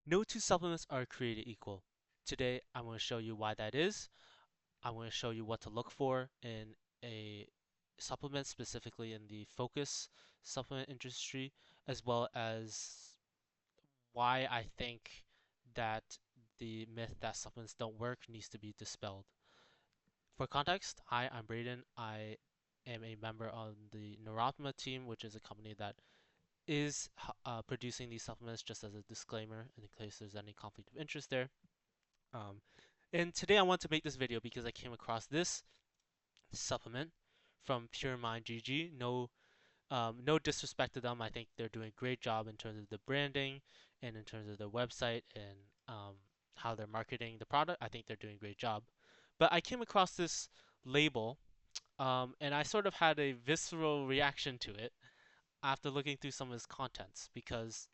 No two supplements are created equal. Today, I'm going to show you why that is. I'm going to show you what to look for in a supplement, specifically in the focus supplement industry, as well as why I think that the myth that supplements don't work needs to be dispelled. For context, hi, I'm Braden. I am a member on the Neuroptima team, which is a company that is producing these supplements, just as a disclaimer in case there's any conflict of interest there. Um, and today I want to make this video because I came across this supplement from PUREMIND GG. No disrespect to them. I think they're doing a great job in terms of the branding and in terms of their website and how they're marketing the product. I think they're doing a great job. But I came across this label, and I sort of had a visceral reaction to it after looking through some of its contents because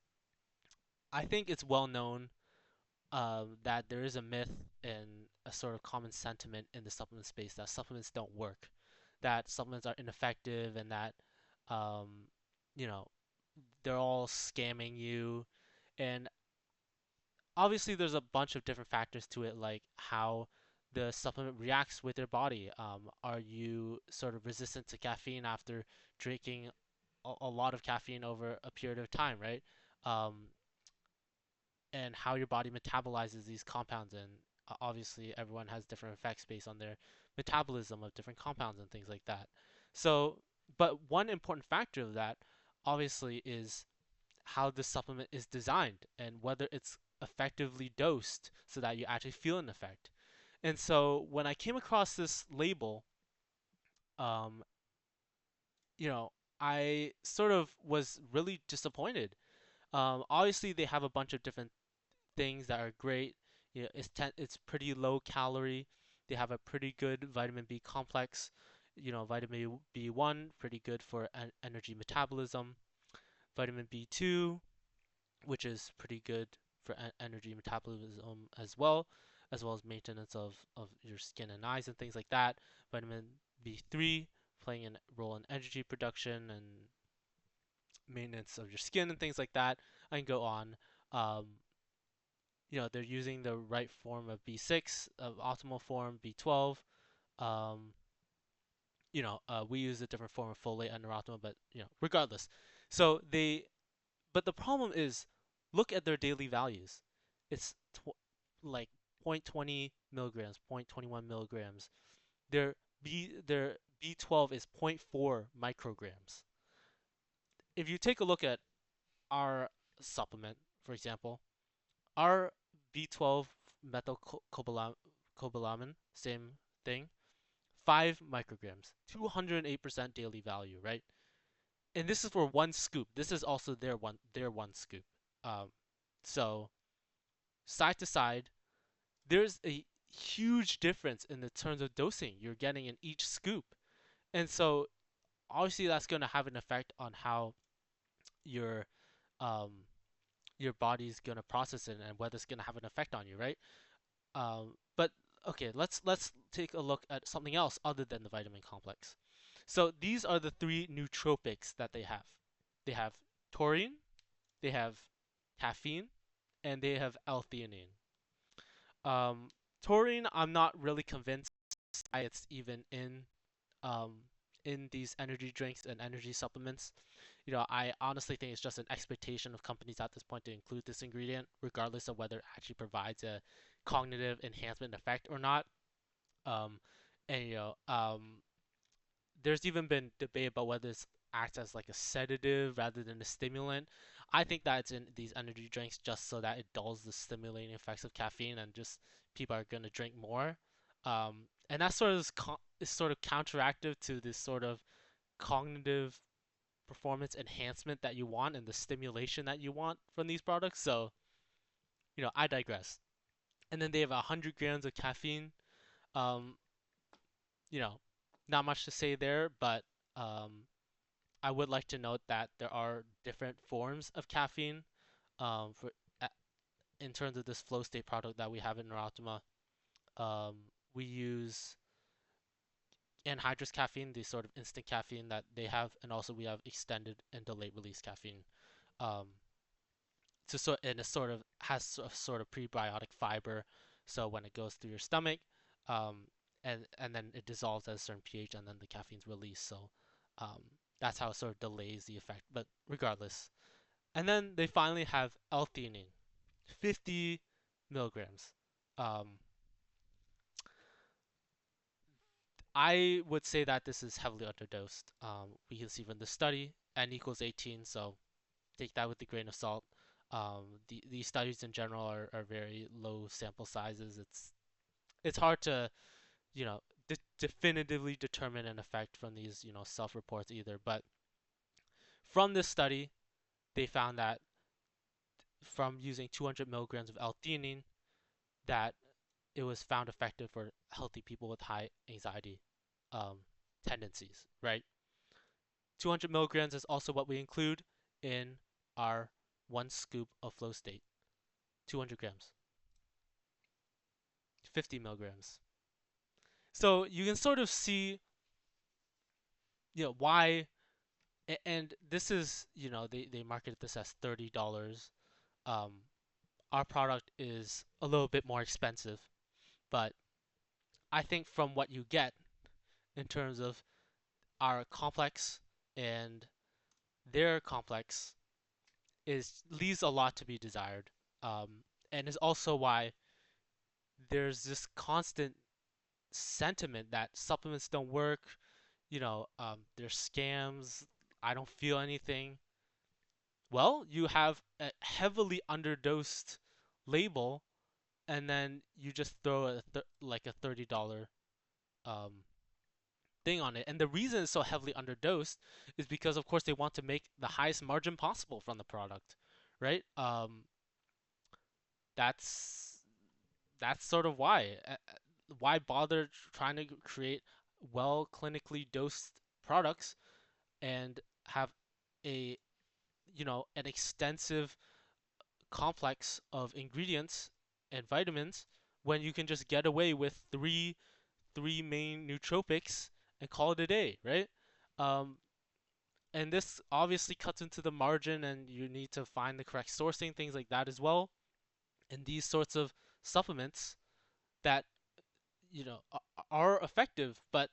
I think it's well known that there is a myth and a sort of common sentiment in the supplement space that supplements don't work, that supplements are ineffective, and that um, you know they're all scamming you. And obviously, there's a bunch of different factors to it, like how the supplement reacts with your body. Are you sort of resistant to caffeine after drinking a lot of caffeine over a period of time, right? Um, and how your body metabolizes these compounds. And obviously, everyone has different effects based on their metabolism of different compounds and things like that. So, but one important factor of that, obviously, is how the supplement is designed and whether it's effectively dosed so that you actually feel an effect. And so, when I came across this label, um, you know, I sort of was really disappointed. Obviously, they have a bunch of different things that are great. You know, it's pretty low calorie. They have a pretty good vitamin B complex. You know, vitamin B1 pretty good for energy metabolism. Vitamin B2, which is pretty good for energy metabolism as well as maintenance of your skin and eyes and things like that. Vitamin B3 playing a role in energy production and maintenance of your skin and things like that. I can go on. Um, they're using the right form of B6, of optimal form B12. Um, we use a different form of folate and neurooptimal, but regardless. So but the problem is, look at their daily values. It's like 0.20 milligrams, 0.21 milligrams. Their B12 is zero point 0.4 micrograms. If you take a look at our supplement, for example, our B12 methylcobalamin, same thing, 5 micrograms, 208% daily value, right? And this is for one scoop. This is also their one scoop. Um, so side to side, there's a huge difference in the terms of dosing you're getting in each scoop. And so obviously that's going to have an effect on how your um, your body's going to process it and whether it's going to have an effect on you, right? But okay, let's take a look at something else other than the vitamin complex. So these are the three nootropics that they have. They have taurine, they have caffeine, and they have l-theanine. Um, Taurine, I'm not really convinced why it's even um, in these energy drinks and energy supplements. I honestly think it's just an expectation of companies at this point to include this ingredient, regardless of whether it actually provides a cognitive enhancement effect or not. Um, and there's even been debate about whether it acts as like a sedative rather than a stimulant. I think that it's in these energy drinks just so that it dulls the stimulating effects of caffeine and just people are gonna drink more. And that sort of is sort of counteractive to this sort of cognitive performance enhancement that you want and the stimulation that you want from these products. So, I digress. And then they have 100 grams of caffeine. Um, you know, Not much to say there, but um, I would like to note that there are different forms of caffeine for in terms of this flow state product that we have in Neuroptima. Um, we use anhydrous caffeine, the sort of instant caffeine that they have, and also we have extended and delayed release caffeine. Um, to sort and it sort of has a sort of prebiotic fiber, so when it goes through your stomach, um, and then it dissolves at a certain pH, and then the caffeine's released. So um, that's how it sort of delays the effect. But regardless, and then they finally have l-theanine, 50 milligrams. Um, I would say that this is heavily underdosed. We can see from the study, n equals 18, so take that with a grain of salt. These studies in general are very low sample sizes. It's hard to definitively determine an effect from these self-reports either. But from this study, they found that from using 200 milligrams of L-theanine, that it was found effective for healthy people with high anxiety um, tendencies. Right? 200 milligrams is also what we include in our one scoop of flow state. 200 grams, 50 milligrams. So you can sort of see, why, and this is, they marketed this as $30. Um, our product is a little bit more expensive, but I think from what you get in terms of our complex and their complex is leaves a lot to be desired, and is also why there's this constant sentiment that supplements don't work. There's scams. I don't feel anything. Well, you have a heavily underdosed label, and then you just throw like a $30 um, thing on it. And the reason it's so heavily underdosed is because, of course, they want to make the highest margin possible from the product, right? That's that's sort of why. Why bother trying to create well clinically dosed products and have a an extensive complex of ingredients and vitamins when you can just get away with three main nootropics and call it a day, right? Um, and this obviously cuts into the margin, and you need to find the correct sourcing, things like that as well. And these sorts of supplements that are effective, but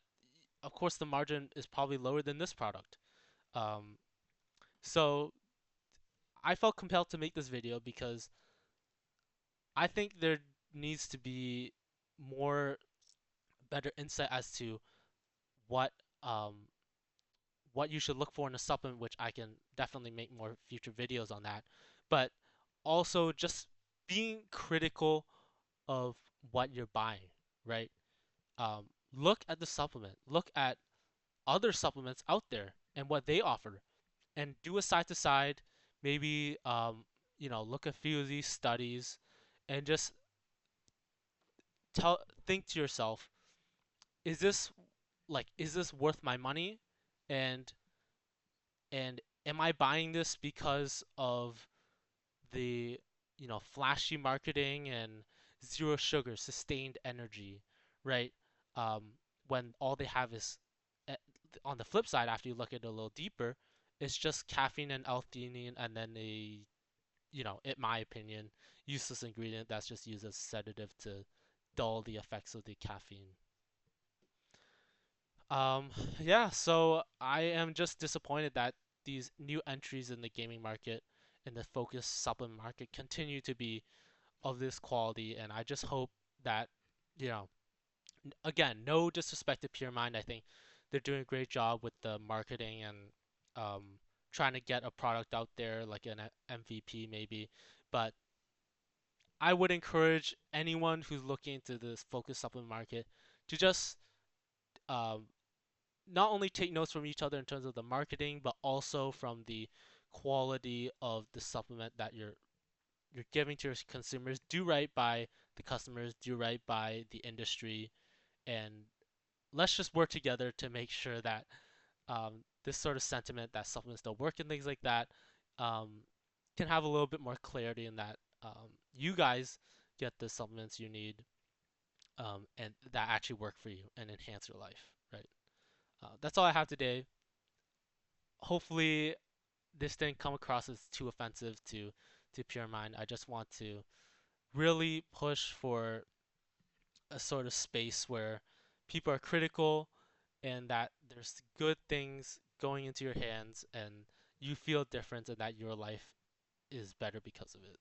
of course the margin is probably lower than this product. Um, so I felt compelled to make this video because I think there needs to be more better insight as to what um, what you should look for in a supplement, which I can definitely make more future videos on that. But also just being critical of what you're buying, right? Look at the supplement, look at other supplements out there and what they offer, and do a side to side. Maybe look at a few of these studies, and just think to yourself, is this is this worth my money? And and am I buying this because of the flashy marketing and zero sugar, sustained energy, right? Um, when all they have is eh, on the flip side, after you look at it a little deeper, it's just caffeine and L-theanine, and then in my opinion, useless ingredient that's just used as sedative to dull the effects of the caffeine. Um, yeah, so I am just disappointed that these new entries in the gaming market and the focus supplement market continue to be of this quality, and I just hope that, you know, again, no disrespect to PureMind. I think they're doing a great job with the marketing and um, trying to get a product out there like an MVP maybe, but I would encourage anyone who's looking into this focus supplement market to just um, not only take notes from each other in terms of the marketing, but also from the quality of the supplement that you're giving to your consumers. Do right by the customers, do right by the industry, and let's just work together to make sure that this sort of sentiment that supplements don't work and things like that um, can have a little bit more clarity in that you guys get the supplements you need and that actually work for you and enhance your life, right? That's all I have today. Hopefully, this didn't come across as too offensive to to PureMind. I just want to really push for a sort of space where people are critical and that there's good things going into your hands and you feel different and that your life is better because of it.